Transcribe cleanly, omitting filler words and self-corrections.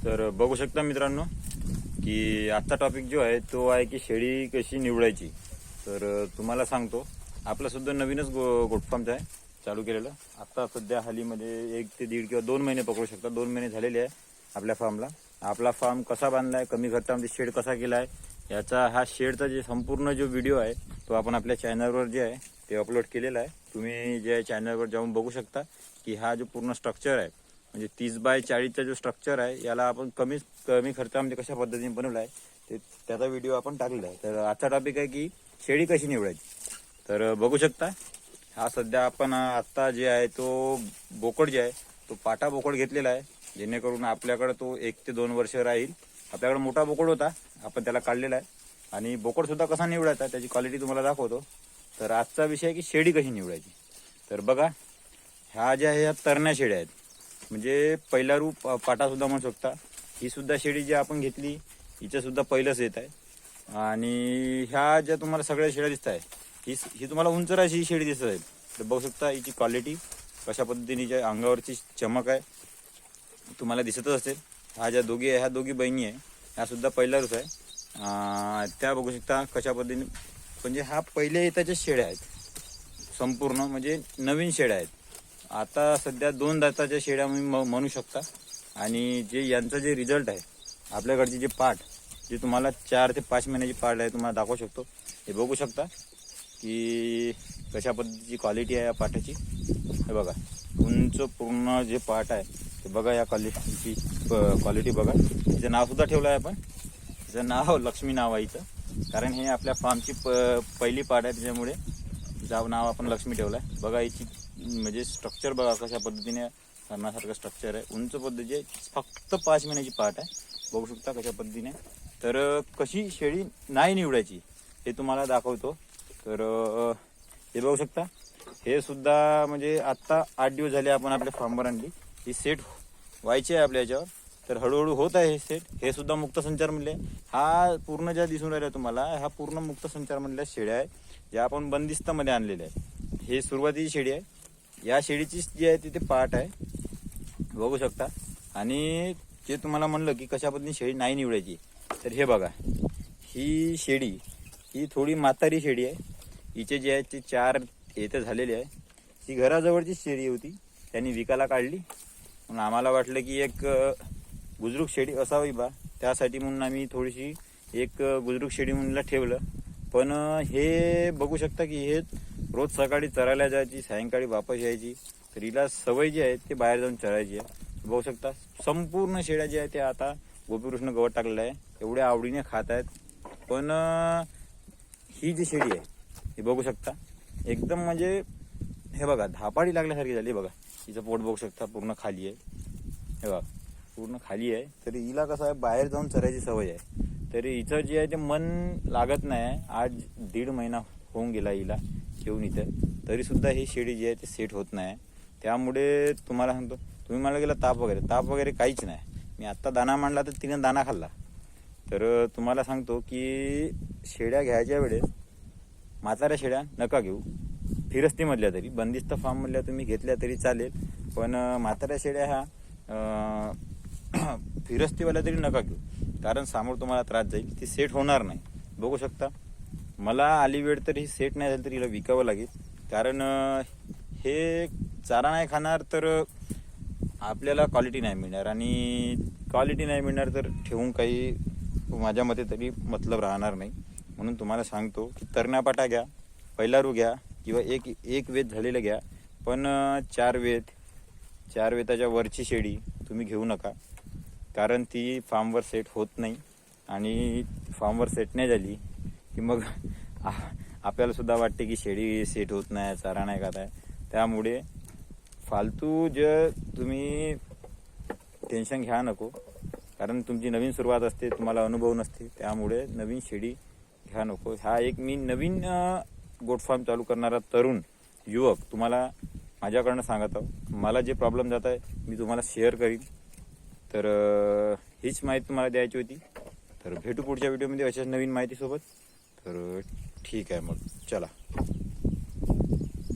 तर बघू शकता मित्रांनो की आजचा टॉपिक जो आहे तो आहे की शेळी कशी निवडायची। तर तुम्हाला सांगतो, आपला सुद्धा नवीनच गोट फार्मचा आहे चालू केलेलं। आता सध्या हालीमध्ये 1 ते 1.5 किंवा 2 महिने पकडू शकता, 2 महिने झालेले आहे आपल्या फार्मला। आपला फार्म कसा बांधलाय, कमी खर्चामध्ये शेड कसा केलाय, याचा हा शेडचा जे संपूर्ण जो व्हिडिओ आहे तो आपण आपल्या चॅनलवर जे आहे ते अपलोड केलेला आहे। तुम्ही जे चॅनलवर जाऊन बघू शकता की हा जो पूर्ण स्ट्रक्चर आहे म्हणजे 30 बाय 40चा जो स्ट्रक्चर आहे याला आपण कमी खर्चामध्ये कशा पद्धतीने बनवला आहे ते त्याचा व्हिडिओ आपण टाकलेला आहे। तर आजचा टॉपिक आहे की शेळी कशी निवडायची। तर बघू शकता हा सध्या आपण आत्ता जे आहे तो बोकड जे आहे तो पाटा बोकड घेतलेला आहे, जेणेकरून आपल्याकडे तो 1 ते 2 वर्ष राहील। आपल्याकडे मोठा बोकड होता, आपण त्याला काढलेला आहे आणि बोकड सुद्धा कसा निवडायचा त्याची क्वालिटी तुम्हाला दाखवतो। तर आजचा विषय आहे की शेळी कशी निवडायची। तर बघा, ह्या ज्या ह्या तरण्या शेळ्या आहेत, म्हणजे पहिला रूप पाटा सुद्धा म्हणू शकता। ही सुद्धा शेळी जी आपण घेतली हिचं सुद्धा पहिलंच येत आहे। आणि ह्या ज्या तुम्हाला सगळ्या शेळ्या दिसत आहे ही तुम्हाला उंच राशी शेळी दिसत आहे। तर बघू शकता हिची क्वालिटी कशा पद्धतीने ज्या अंगावरची चमक आहे तुम्हाला दिसतच असेल। ह्या ज्या दोघी आहे ह्या दोघी बहिणी आहे, ह्या सुद्धा पहिला रूप आहे। त्या बघू शकता कशा पद्धतीने, म्हणजे हा पहिले येताच्या शेळ्या आहेत, संपूर्ण म्हणजे नवीन शेळ्या आहेत। आता सध्या 2 दाताच्या शेळ्या म्हणू शकता। आणि जे यांचा जे रिझल्ट आहे, आपल्याकडची जे पाठ जे तुम्हाला 4 ते 5 महिन्याची पाठ आहे तुम्हाला दाखवू शकतो। हे बघू शकता की कशा पद्धतीची क्वालिटी आहे या पाठाची। हे बघा, उंच पूर्ण जे पाठ आहे ते बघा, या क्वालिटीची क्वालिटी बघा। तिचं नाव सुद्धा ठेवलं आहे आपण, तिचं नाव लक्ष्मी नाव आहे हिचं, कारण हे आपल्या फार्मची पहिली पाठ आहे त्याच्यामुळे तिचं नाव आपण लक्ष्मी ठेवलं आहे। बघा हिची म्हणजे स्ट्रक्चर बघा कशा पद्धतीने करण्यासारखं स्ट्रक्चर आहे, उंच पद्धतीचे फक्त 5 महिन्याची पाठ आहे। बघू शकता कशा पद्धतीने। तर कशी शेळी नाही निवडायची हे तुम्हाला दाखवतो। तर हे बघू शकता, हे सुद्धा म्हणजे आत्ता 8 दिवस झाले आपण आपल्या फार्मवर आणली, ही सेट व्हायची आहे आपल्या याच्यावर। तर हळूहळू होत आहे हे सेट। हे सुद्धा मुक्त संचार म्हणले, हा पूर्ण ज्या दिसून राहिल्या तुम्हाला हा पूर्ण मुक्त संचार म्हणल्या शेळ्या आहे, ज्या आपण बंदिस्तामध्ये आणलेल्या आहेत। हे सुरुवातीची शेळी आहे, या शेळीची जी आहे तिथे पाठ आहे बघू शकता। आणि जे तुम्हाला म्हणलं की कशा पद्धतीने शेळी नाही निवडायची, तर हे बघा, ही शेळी ही थोडी म्हातारी शेळी आहे। हिचे जे आहे ते 4 येतं झालेले आहे। ही घराजवळची शेळी होती, त्यांनी विकायला काढली, म्हणून आम्हाला वाटलं की एक बुजुर्ग शेळी असावी बा, त्यासाठी म्हणून आम्ही थोडीशी एक बुजुर्ग शेळी म्हणून ठेवलं। पण हे बघू शकता की हे रोज सकाळी चरायला जायची, सायंकाळी वापस यायची। तर हिला सवय जी आहे ते बाहेर जाऊन चरायची आहे। बघू शकता संपूर्ण शेळ्या जे आहे ते आता गोपीकृष्ण गवत टाकलेलं आहे, एवढ्या आवडीने खात आहेत। पण ही जी शेळी आहे हे बघू शकता एकदम म्हणजे हे बघा धापाडी लागल्यासारखी झाली। बघा हिचं पोट बघू शकता पूर्ण खाली आहे, हे बघा पूर्ण खाली आहे। तरी हिला कसं आहे बाहेर जाऊन चरायची सवय आहे, तरी हिचं जे आहे ते मन लागत नाही। आज 1.5 महिना होऊन गेला हिला ठेवून इथं, तरी सुद्धा ही शेळी जी आहे ते सेट होत नाही। त्यामुळे तुम्हाला सांगतो, तुम्ही मला गेला ताप वगैरे काहीच नाही। मी आत्ता दाना मांडला तर तिने दाना खाल्ला। तर तुम्हाला सांगतो की शेळ्या घ्यायच्या वेळेस म्हाताऱ्या शेळ्या नका घेऊ, फिरस्तीमधल्या तरी, बंदिस्त फार्ममधल्या तुम्ही घेतल्या तरी चालेल, पण म्हाताऱ्या शेळ्या ह्या फिरस्तीवाल्या तरी नका घेऊ, कारण समोर तुम्हाला त्रास जाईल, ती सेट होणार नाही। बघू शकता मला आली वेळ तर ही सेट नाही झाली तर हिला विकावं लागेल, कारण हे चारा नाही खाणार तर आपल्याला क्वालिटी नाही मिळणार, आणि क्वालिटी नाही मिळणार तर ठेवून काही माझ्या मते तरी मतलब राहणार नाही। म्हणून तुम्हाला सांगतो की तरण्या पाटा घ्या, पहिला रू घ्या, किंवा एक वेत झालेलं घ्या, पण 4 वेताच्या वरची शेळी तुम्ही घेऊ नका, कारण ती फार्मवर सेट होत नाही। आणि फार्मवर सेट नाही झाली की मग आपल्याला सुद्धा वाटते की शेळी सेट होत नाही, चारा नाही खात आहे। त्यामुळे फालतू जे तुम्ही टेन्शन घ्या नको, कारण तुमची नवीन सुरुवात असते, तुम्हाला अनुभव नसते, त्यामुळे नवीन शेळी घ्या नको। हा एक मी नवीन गोट फार्म चालू करणारा तरुण युवक तुम्हाला माझ्याकडनं सांगत आहो। मला जे प्रॉब्लेम जात आहे मी तुम्हाला शेअर करीन। तर हीच माहिती तुम्हाला द्यायची होती। तर भेटू पुढच्या व्हिडिओमध्ये अशाच नवीन माहितीसोबत। तर ठीक आहे, मग चला।